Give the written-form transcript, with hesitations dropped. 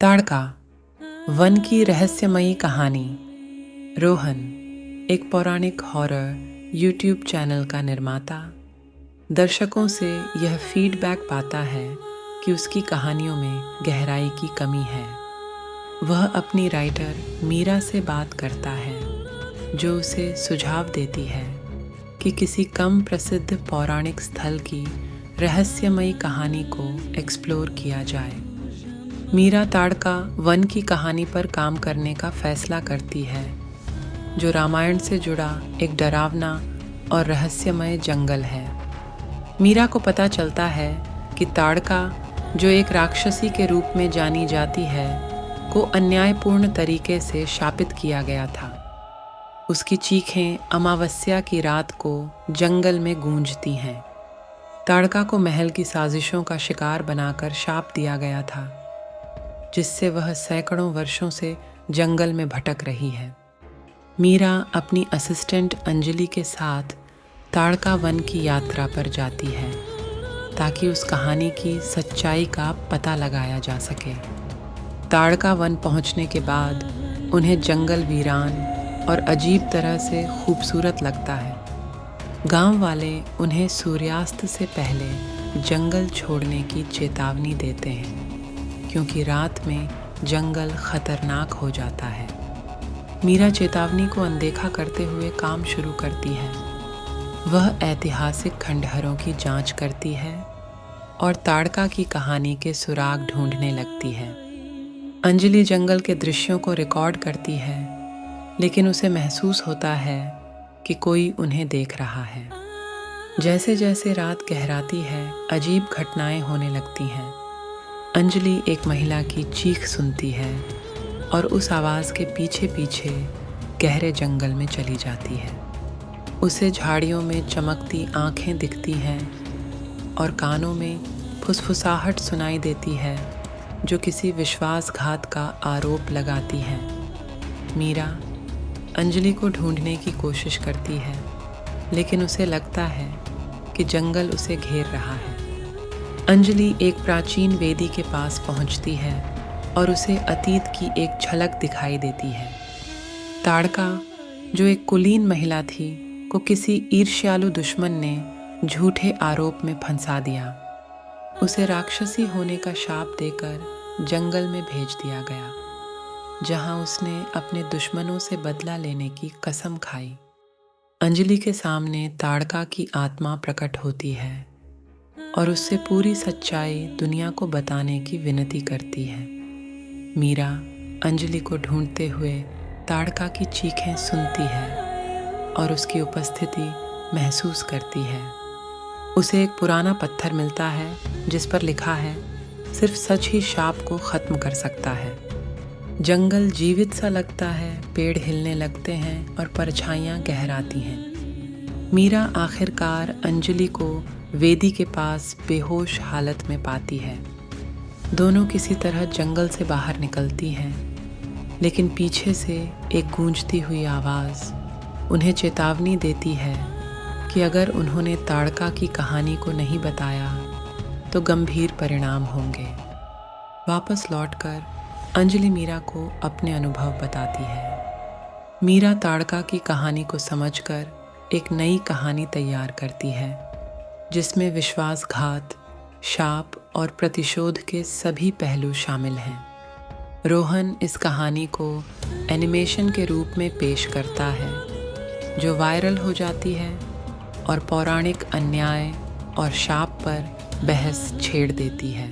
Tadaka, one की रहस्यमयी कहानी। रोहन, एक पौराणिक हॉरर यूट्यूब चैनल का निर्माता, दर्शकों से यह फीडबैक पाता है कि उसकी कहानियों में गहराई की कमी है। वह अपनी राइटर मीरा से बात करता है, जो उसे सुझाव देती है कि किसी कम प्रसिद्ध पौराणिक स्थल की रहस्यमयी कहानी को एक्सप्लोर किया जाए। मीरा ताड़का वन की कहानी पर काम करने का फैसला करती है, जो रामायण से जुड़ा एक डरावना और रहस्यमय जंगल है। मीरा को पता चलता है कि ताड़का, जो एक राक्षसी के रूप में जानी जाती है, को अन्यायपूर्ण तरीके से शापित किया गया था। उसकी चीखें अमावस्या की रात को जंगल में गूंजती हैं। ताड़का को महल की साजिशों का शिकार बनाकर शाप दिया गया था, जिससे वह सैकड़ों वर्षों से जंगल में भटक रही है। मीरा अपनी असिस्टेंट अंजलि के साथ ताड़का वन की यात्रा पर जाती है, ताकि उस कहानी की सच्चाई का पता लगाया जा सके। ताड़का वन पहुंचने के बाद उन्हें जंगल वीरान और अजीब तरह से खूबसूरत लगता है। गांव वाले उन्हें सूर्यास्त से पहले जंगल छोड़ने की चेतावनी देते हैं, क्योंकि रात में जंगल खतरनाक हो जाता है। मीरा चेतावनी को अनदेखा करते हुए काम शुरू करती है। वह ऐतिहासिक खंडहरों की जांच करती है और ताड़का की कहानी के सुराग ढूंढने लगती है। अंजलि जंगल के दृश्यों को रिकॉर्ड करती है, लेकिन उसे महसूस होता है कि कोई उन्हें देख रहा है। जैसे जैसे रात गहराती है, अजीब घटनाएं होने लगती हैं। अंजलि एक महिला की चीख सुनती है और उस आवाज़ के पीछे पीछे गहरे जंगल में चली जाती है। उसे झाड़ियों में चमकती आंखें दिखती हैं और कानों में फुसफुसाहट सुनाई देती है, जो किसी विश्वासघात का आरोप लगाती है। मीरा अंजलि को ढूंढने की कोशिश करती है, लेकिन उसे लगता है कि जंगल उसे घेर रहा है। अंजलि एक प्राचीन वेदी के पास पहुंचती है और उसे अतीत की एक झलक दिखाई देती है। ताड़का, जो एक कुलीन महिला थी, को किसी ईर्ष्यालु दुश्मन ने झूठे आरोप में फंसा दिया। उसे राक्षसी होने का शाप देकर जंगल में भेज दिया गया, जहां उसने अपने दुश्मनों से बदला लेने की कसम खाई। अंजलि के सामने ताड़का की आत्मा प्रकट होती है और उससे पूरी सच्चाई दुनिया को बताने की विनती करती है। मीरा अंजलि को ढूंढते हुए ताड़का की चीखें सुनती है और उसकी उपस्थिति महसूस करती है। उसे एक पुराना पत्थर मिलता है, जिस पर लिखा है, सिर्फ सच ही शाप को खत्म कर सकता है। जंगल जीवित सा लगता है, पेड़ हिलने लगते हैं और परछाइयाँ गहराती हैं। मीरा आखिरकार अंजलि को वेदी के पास बेहोश हालत में पाती है। दोनों किसी तरह जंगल से बाहर निकलती हैं, लेकिन पीछे से एक गूंजती हुई आवाज़ उन्हें चेतावनी देती है कि अगर उन्होंने ताड़का की कहानी को नहीं बताया तो गंभीर परिणाम होंगे। वापस लौटकर अंजलि मीरा को अपने अनुभव बताती है। मीरा ताड़का की कहानी को समझकर एक नई कहानी तैयार करती है, जिसमें विश्वासघात, शाप और प्रतिशोध के सभी पहलू शामिल हैं। रोहन इस कहानी को एनिमेशन के रूप में पेश करता है, जो वायरल हो जाती है और पौराणिक अन्याय और शाप पर बहस छेड़ देती है।